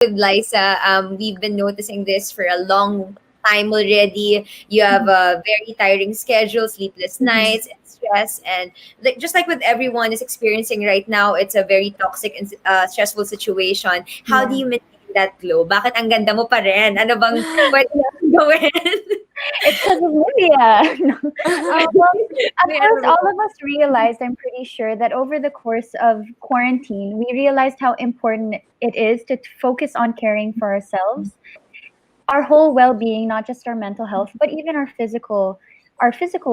with Liza, we've been noticing this for a long time already. You have a very tiring schedule, sleepless Mhm. nights, and stress, and like just like with everyone is experiencing right now, it's a very toxic and stressful situation. How do Yeah. you maintain that glow? Bakit ang ganda mo pa rin? Ano bang pwede natin gawin? It's because of Nivea. No. Well, at May ano first, all ba? of us realized, I'm pretty sure, that over the course of quarantine, we realized how important it is to focus on caring for ourselves, our whole well-being, not just our mental health, but even our physical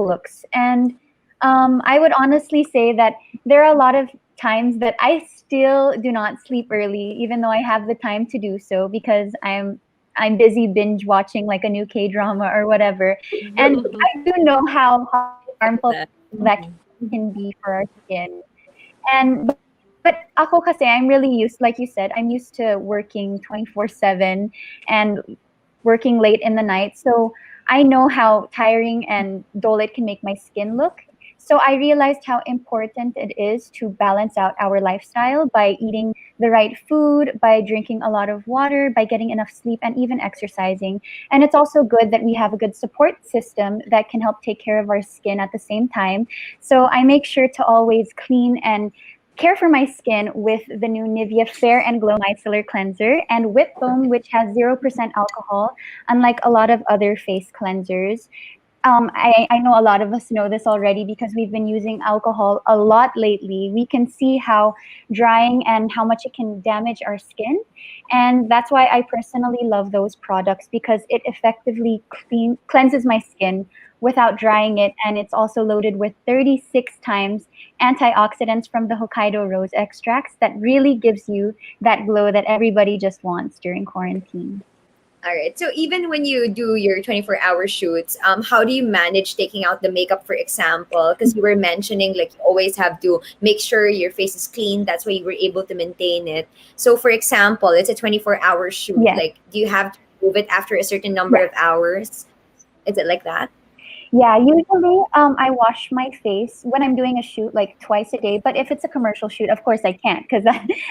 looks. And I would honestly say that there are a lot of times that I still do not sleep early, even though I have the time to do so because I'm busy binge watching like a new K drama or whatever. And I do know how harmful That. that can be for our skin. And but ako kasi I'm really used, like you said, I'm used to working 24/7 and working late in the night. So I know how tiring and dull it can make my skin look. So I realized how important it is to balance out our lifestyle by eating the right food, by drinking a lot of water, by getting enough sleep, and even exercising. And it's also good that we have a good support system that can help take care of our skin at the same time. So I make sure to always clean and care for my skin with the new Nivea Fair and Glow Micellar Cleanser and Whip Foam, which has 0% alcohol, unlike a lot of other face cleansers. I know a lot of us know this already because we've been using alcohol a lot lately. We can see how drying and how much it can damage our skin. And that's why I personally love those products because it effectively cleanses my skin without drying it. And it's also loaded with 36 times antioxidants from the Hokkaido rose extracts that really gives you that glow that everybody just wants during quarantine. All right. So even when you do your 24-hour shoots, how do you manage taking out the makeup, for example? Because you were mentioning like you always have to make sure your face is clean. That's why you were able to maintain it. So for example, it's a 24-hour shoot. Yes. Like, do you have to remove it after a certain number Yes. of hours? Is it like that? Yeah, usually I wash my face when I'm doing a shoot like twice a day. But if it's a commercial shoot, of course I can't because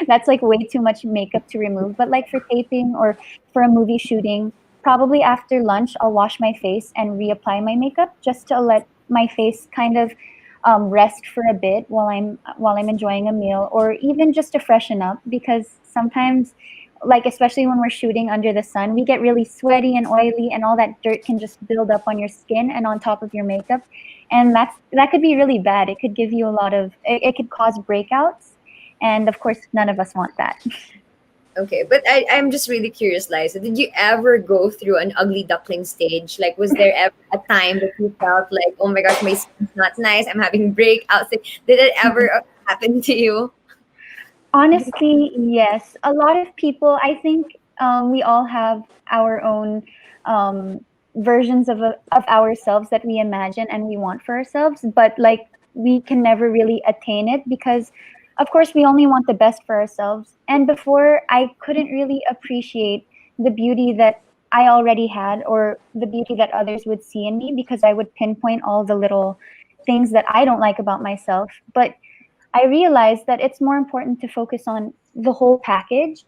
that's like way too much makeup to remove. But like for taping or for a movie shooting, probably after lunch I'll wash my face and reapply my makeup just to let my face kind of rest for a bit while I'm enjoying a meal or even just to freshen up because sometimes like especially when we're shooting under the sun, we get really sweaty and oily and all that dirt can just build up on your skin and on top of your makeup. And that could be really bad. It could give you a lot of it could cause breakouts. And of course none of us want that. Okay, but I'm just really curious, Liza. Did you ever go through an ugly duckling stage? Like, was there ever a time that you felt like, oh my gosh, my skin's not nice, I'm having breakouts? Like, did it ever happen to you? Honestly, yes. A lot of people, I think we all have our own um, versions of ourselves that we imagine and we want for ourselves, but like we can never really attain it because, of course, we only want the best for ourselves. And before, I couldn't really appreciate the beauty that I already had or the beauty that others would see in me because I would pinpoint all the little things that I don't like about myself. But I realized that it's more important to focus on the whole package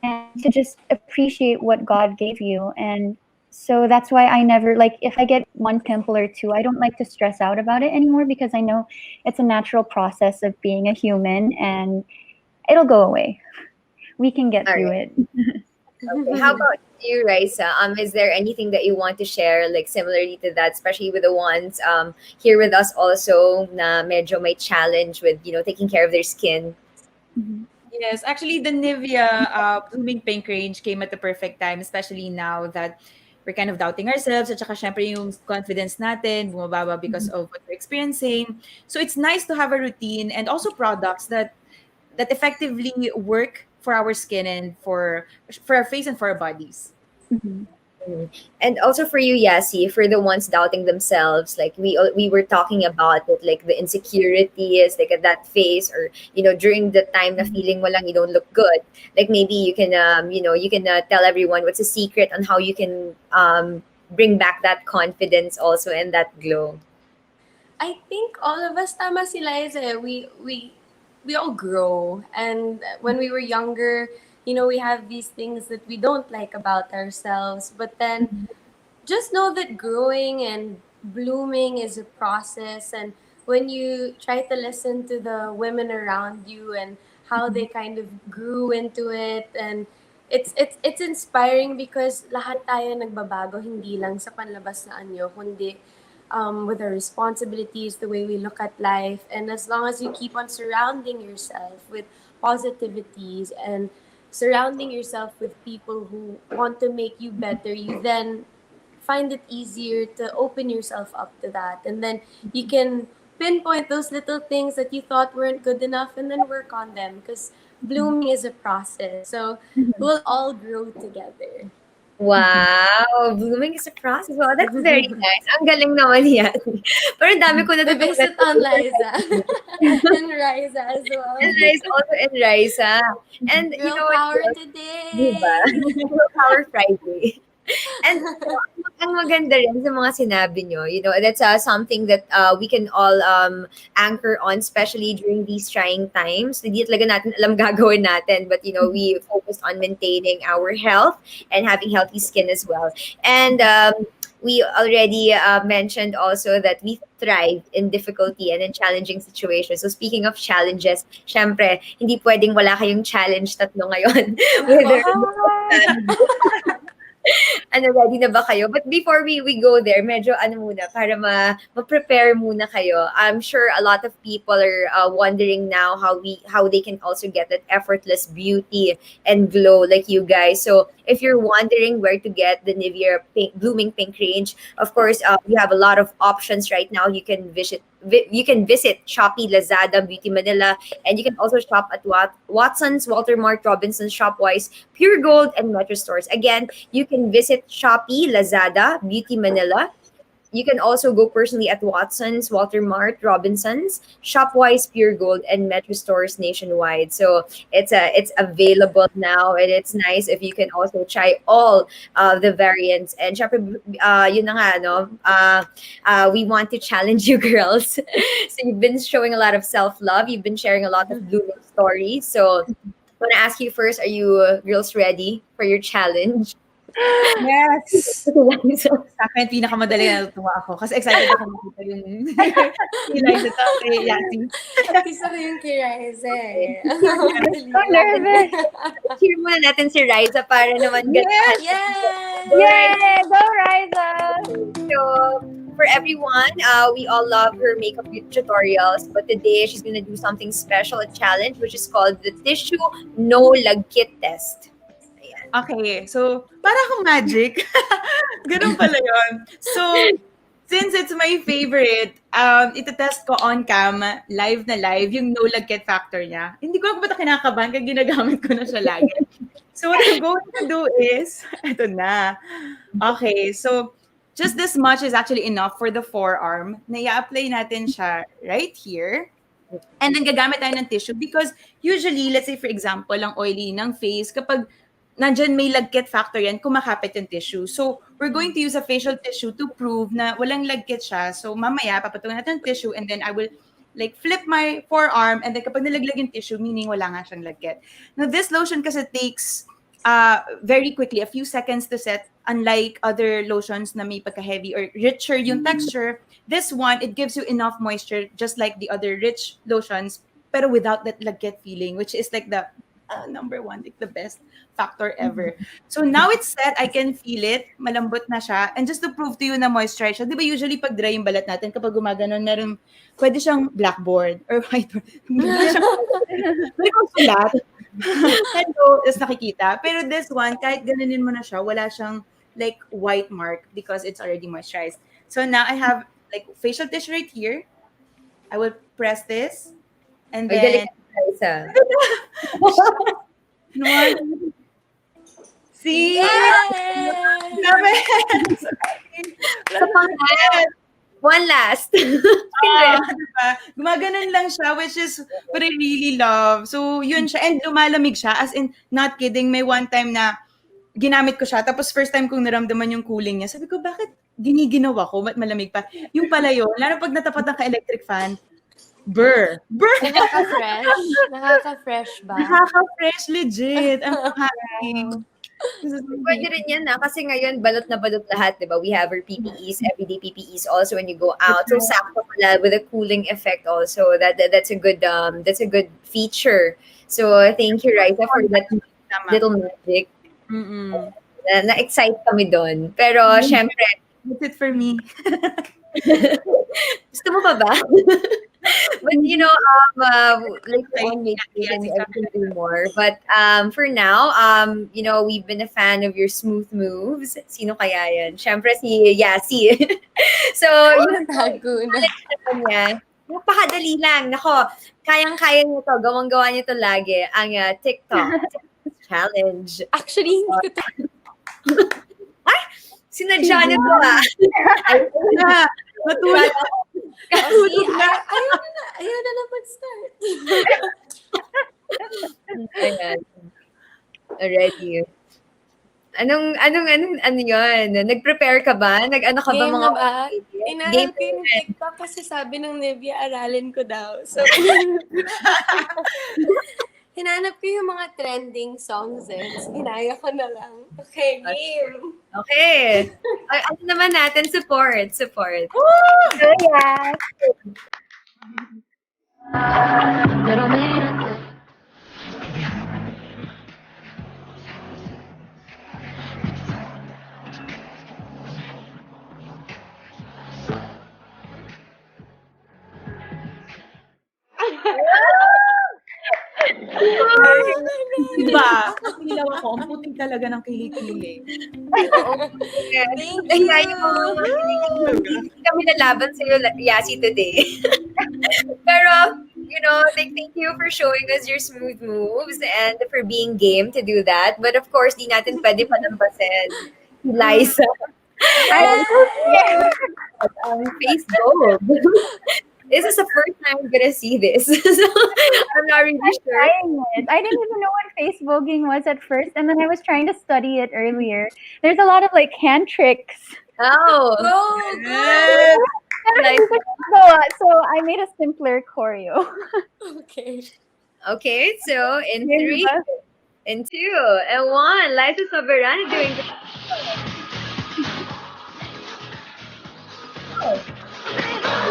and to just appreciate what God gave you. And so that's why I never like if I get one pimple or two, I don't like to stress out about it anymore because I know it's a natural process of being a human and it'll go away. We can get All through right. it. Okay. How about you, Raisa? Is there anything that you want to share, like similarly to that, especially with the ones here with us also na medyo may challenge with, taking care of their skin? Mhm. Yes, actually, the Nivea Blooming Pink range came at the perfect time, especially now that we're kind of doubting ourselves at saka syempre yung confidence natin bumababa because Mhm. of what we're experiencing. So it's nice to have a routine and also products that effectively work for our skin and for our face and for our bodies. Mhm. Mm. And also for you, Yassi, for the ones doubting themselves, like we were talking about it, like the insecurities, like at that phase, or during the time na Mhm. feeling mo lang you don't look good. Like maybe you can tell everyone what's a secret on how you can bring back that confidence also and that glow. I think all of us, tama si Liza, we all grow. And when we were younger, we have these things that we don't like about ourselves, but then just know that growing and blooming is a process. And when you try to listen to the women around you and how they kind of grew into it, and it's inspiring because lahat tayo nagbabago, hindi lang sa panlabas na anyo, kundi with our responsibilities, the way we look at life. And as long as you keep on surrounding yourself with positivities and surrounding yourself with people who want to make you better, you then find it easier to open yourself up to that. And then you can pinpoint those little things that you thought weren't good enough and then work on them, because blooming is a process. So we'll all grow together. Wow, blooming is a process. Wow, that's very nice. Ang galing naman yan. Pero ang dami ko We natutunan. visit on Liza and Riza as And well. Liza, also and Raisa. And you Girl know what, power girls? Diba? today. Power Friday. And ang maganda rin sa mga sinabi nyo, that's something that we can all anchor on, especially during these trying times. Hindi talaga natin alam gagawin natin, but we focus on maintaining our health and having healthy skin as well. And we already mentioned also that we thrive in difficulty and in challenging situations. So speaking of challenges, syempre, hindi pwedeng wala kayong challenge tatlo ngayon. Whether ready na ba kayo? But before we go there, medyo muna, para ma-prepare muna kayo. I'm sure a lot of people are wondering now how they can also get that effortless beauty and glow like you guys. So if you're wondering where to get the Nivea Blooming Pink range, of course, you have a lot of options right now. You can visit Shopee, Lazada, Beauty Manila, and you can also shop at Watson's, Walter Mart, Robinsons, Shopwise, Pure Gold, and Metro stores. Again, you can visit Shopee, Lazada, Beauty Manila. You can also go personally at Watson's, Walter Mart, Robinsons, Shopwise, Pure Gold, and Metro stores nationwide. So it's available now, and it's nice if you can also try all the variants. And syempre, yun na nga, no? We want to challenge you girls. So you've been showing a lot of self-love. You've been sharing a lot of blooming stories. So I want to ask you first, are you girls ready for your challenge? Yes! So, Sa akin, pinakamadali na natutuwa ako. Kasi excited ako makita yung si Liza to kay Yassi. Gusto ko yung kay Riza eh. So nervous. cheer muna natin si Raiza para naman ganahan. Yes! Yay! Go, Riza! So, for everyone, we all love her makeup tutorials, but today she's gonna do something special, a challenge, which is called the Tissue No Lagkit Test. Ayan. Okay, so para akong magic. Ganun pala yun. So, since it's my favorite, itetest ko on cam, live na live, yung no lagkit factor niya. Hindi ko alam ba't kinakabahan, kaya ginagamit ko na siya lagi. So, what I'm going to do is, eto na. Okay, so, just this much is actually enough for the forearm. Na i-apply natin siya right here. And then gagamit tayo ng tissue because usually, let's say for example, ang oily ng face, kapag nandyan may lagkit factor yan, kumakapit yung tissue. So, we're going to use a facial tissue to prove na walang lagkit siya. So, mamaya, papatungan natin yung tissue and then I will like flip my forearm and then kapag nalaglag yung tissue, meaning wala nga siyang lagkit. Now, this lotion kasi takes very quickly, a few seconds to set, unlike other lotions na may pagka-heavy or richer yung texture. This one, it gives you enough moisture just like the other rich lotions, pero without that lagkit feeling, which is like the number one, like the best factor ever. So now it's set, I can feel it, malambot na siya. And just to prove to you na moisturize siya, di ba usually pag dry yung balat natin, kapag gumaganon, pwede siyang blackboard or whiteboard. Pwede kong sulat. Hello, is nakikita. Pero this one, kahit ganunin mo na siya, wala siyang like white mark because it's already moisturized. So now I have like facial tissue right here. I will press this. And Ay, galing then... Raiza. See? Yes! Sa pangalan. One last. Diba? Gumaganon lang siya, which is what I really love. So, yun siya. And lumalamig siya. As in, not kidding, may one time na ginamit ko siya. Tapos first time kong naramdaman yung cooling niya. Sabi ko, bakit giniginawa ko? Ba't malamig pa? Yung pala yun. Lalo pag natapat ng ka-electric fan, Burr. Burr. Nakaka-fresh. Nakaka-fresh ba? Nakaka-fresh, legit. I'm so happy. Wow. This is my Pwede rin yan na kasi ngayon balot na balot lahat, 'di ba? We have our PPEs, everyday PPEs also when you go out. So sakto pala with a cooling effect also. That's a good, that's a good feature. So thank you, Riza, for that Tama. little magic. Mm-mm. Na-excite kami doon. Pero syempre, That's it for me. gusto mo pa ba? But later Kay on maybe we can Yassi we can do more. But for now, we've been a fan of your smooth moves. Sino kaya yan? Syempre si Yassi. So, yun po, Tago na. naman niya. Napakadali lang. Nako, kayang-kaya niyo to. Gawang-gawa niyo to lagi. Ang TikTok challenge. Actually, hindi ko to. Sinadya niyo to Ay, Yeah. Matulog. Oh, see, ayaw na mag-start. Ayan. Already. Ano yun? Nag-prepare ka ba? Nag-ano ka ba Game mga na ba? Game Inaral ko yung TikTok kasi sabi ng Nivea, aralin ko daw. So, hinanap ko yung mga trending songs Tapos ginaya ko na lang. Okay, game. Okay. Ano naman natin? Support. So yeah. Diba? Ilaw ako. Ang puting talaga ng kilikili. Thank Kaya you. hindi kami lalaban sa'yo, Yassi, today. Pero, thank you for showing us your smooth moves and for being game to do that. But of course, di natin pwede palampasin si Liza. Facebook. This is the first time I'm gonna see this. So, I'm not really sure. Trying it. I didn't even know what Facebooking was at first, and then I was trying to study it earlier. There's a lot of like hand tricks. Oh, Go, go. Yes. like, So I made a simpler choreo. Okay. okay, so in 3, in 2, and 1, Liza Soberano doing the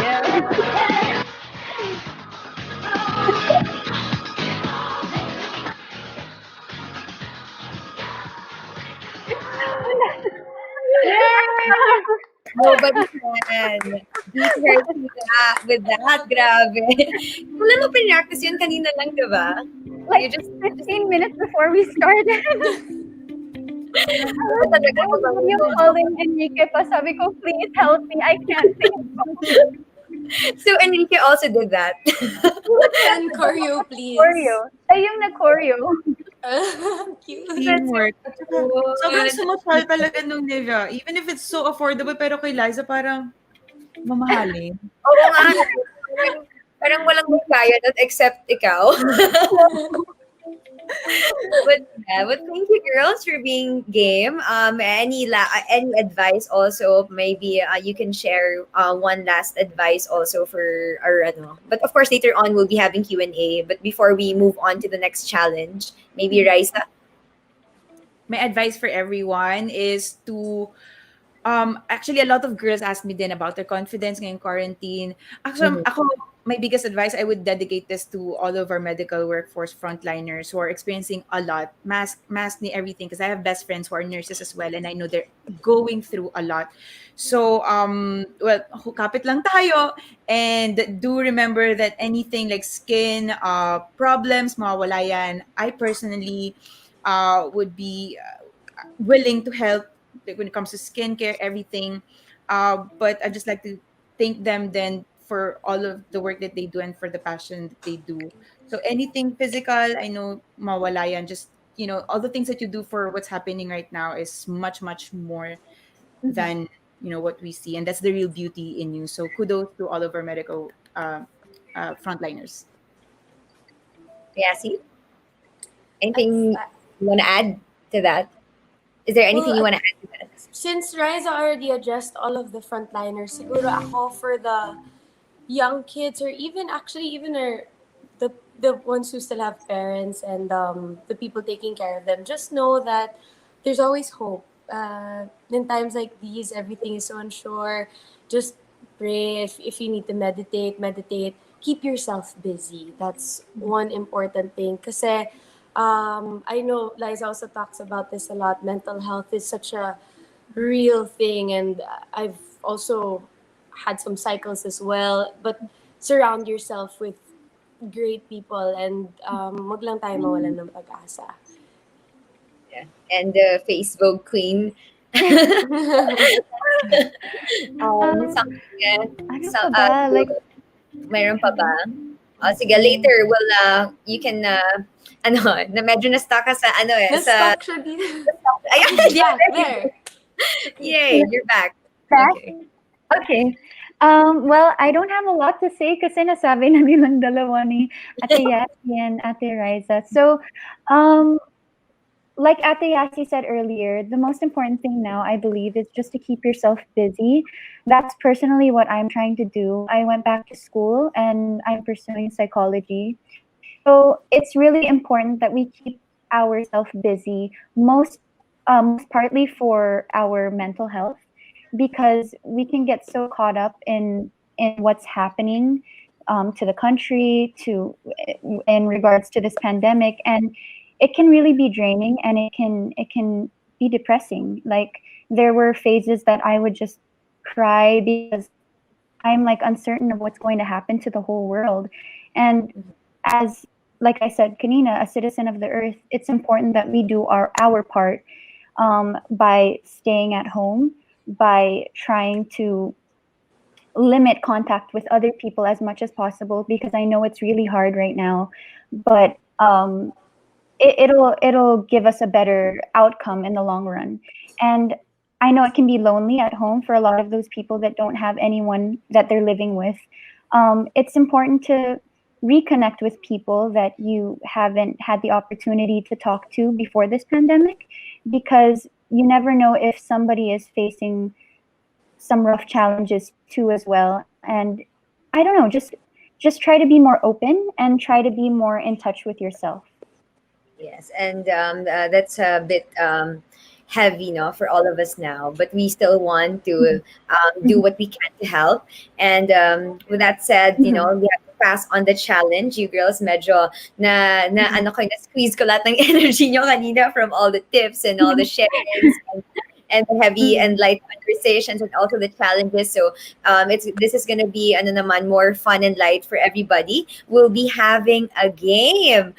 yeah. Nobody can beat her with that. Grabe. Kailan mo pinractice yun? Kanina lang, di ba? Like You just 15 minutes before we started. talaga I was video calling Enrique pa. Sabi ko, please help me. I can't sing. So Enrique also did that. And choreo, please. Choreo. Siya yung nag-choreo. Cute. Teamwork. At saka, Good. sobrang sumutal talaga nung Nivea. Even if it's so affordable, pero kay Liza parang mamahalin. Oo nga. Parang walang may kaya nun except ikaw. But thank you, girls, for being game. Any advice also? Maybe you can share one last advice also for our ano. But of course, later on we'll be having Q&A. But before we move on to the next challenge, maybe Raisa. My advice for everyone is to actually a lot of girls ask me then about their confidence ngayong quarantine. Actually, Mhm. ako, my biggest advice, I would dedicate this to all of our medical workforce frontliners who are experiencing a lot, mask ni everything, because I have best friends who are nurses as well, and I know they're going through a lot. So, well, kapit lang tayo, and do remember that anything like skin problems, mawawala yan. I personally would be willing to help, like, when it comes to skincare, everything. But I just like to thank them then for all of the work that they do and for the passion that they do. So anything physical, I know mawala yan. Just, all the things that you do for what's happening right now is much, much more than, what we see. And that's the real beauty in you. So kudos to all of our medical frontliners. Yassi, That's, anything you want to add to that? Is there anything you well, want to add to that? since Raiza already addressed all of the frontliners, siguro ako for the young kids, or even actually even our the ones who still have parents, and the people taking care of them, just know that there's always hope. In times like these, everything is so unsure. Just pray. If you need to meditate, meditate. Keep yourself busy. That's one important thing. Because I know Liza also talks about this a lot. Mental health is such a real thing, and I've also had some cycles as well. But surround yourself with great people, and wag lang tayo mawalan ng pag-asa. Yeah. And the Facebook queen. Um, Something, ano so, pa ba? Like, mayroon pa ba? um, Sige, later, you can, ano, na medyo na-stuck ka sa, sa, Na-stuck siya dito. ayan, yeah, Yeah, there you go. there. Yay, you're back. back? Okay. Okay. Well, I don't have a lot to say kasi nasabi na nilang dalawa ni Ate Yassi and Ate Raiza. So, um, like Ate Yassi said earlier, the most important thing now, I believe, is just to keep yourself busy. That's personally what I'm trying to do. I went back to school and I'm pursuing psychology. So it's really important that we keep ourselves busy, most partly for our mental health, because we can get so caught up in what's happening to the country, to in regards to this pandemic, and it can really be draining, and it can be depressing. Like, there were phases that I would just cry because I'm like uncertain of what's going to happen to the whole world. And as like I said, Kanina, a citizen of the earth, it's important that we do our part, by staying at home, by trying to limit contact with other people as much as possible, because I know it's really hard right now, but it'll give us a better outcome in the long run. And I know it can be lonely at home for a lot of those people that don't have anyone that they're living with. It's important to reconnect with people that you haven't had the opportunity to talk to before this pandemic, because you never know if somebody is facing some rough challenges too as well. And I don't know, just try to be more open and try to be more in touch with yourself. Yes, and that's a bit heavy, no, for all of us now. But we still want to do what we can to help. And with that said, we have to pass on the challenge. You girls, medyo na squeeze ko lahat ng energy nyo kanina from all the tips and all the sharings and the heavy and light conversations and also the challenges. So this is gonna be ano naman more fun and light for everybody. We'll be having a game.